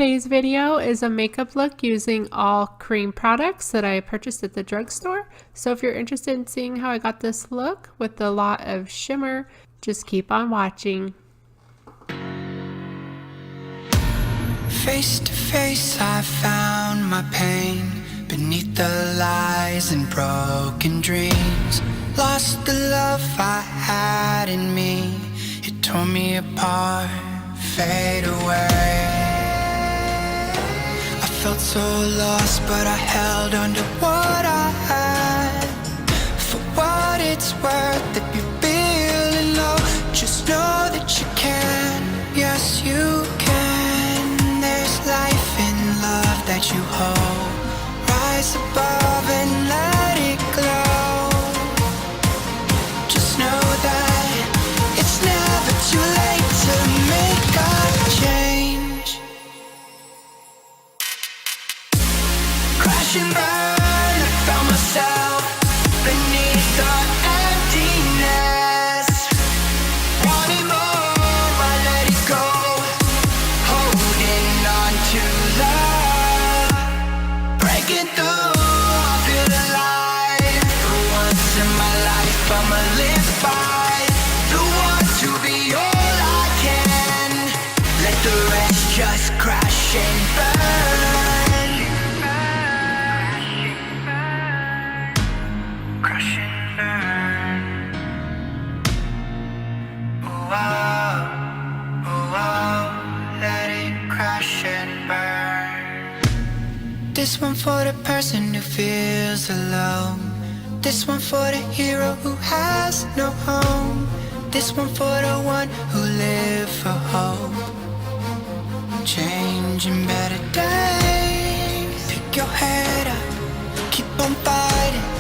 Today's video is a makeup look using all cream products that I purchased at the drugstore. So if you're interested in seeing how I got this look with a lot of shimmer, just keep on watching. Face to face I found my pain beneath the lies and broken dreams. Lost the love I had in me. It tore me apart, fade away. I felt so lost, but I held on to what I had. For what it's worth, if you're feeling low, just know that you can. Yes, you can. There's life in love that you hold. Rise above and let it glow. Just know that it's never too late to make a change. Crash and burn, I found myself beneath the emptiness. Wanting more, I let it go. Holding on to love. Breaking through, I feel alive. For once in my life, I'ma live by the want to be all I can. Let the rest just crash and burn. Crash and burn. Oh, oh, oh, oh, let it crash and burn. This one for the person who feels alone. This one for the hero who has no home. This one for the one who live for hope. Changing better days. Pick your head up, keep on fighting.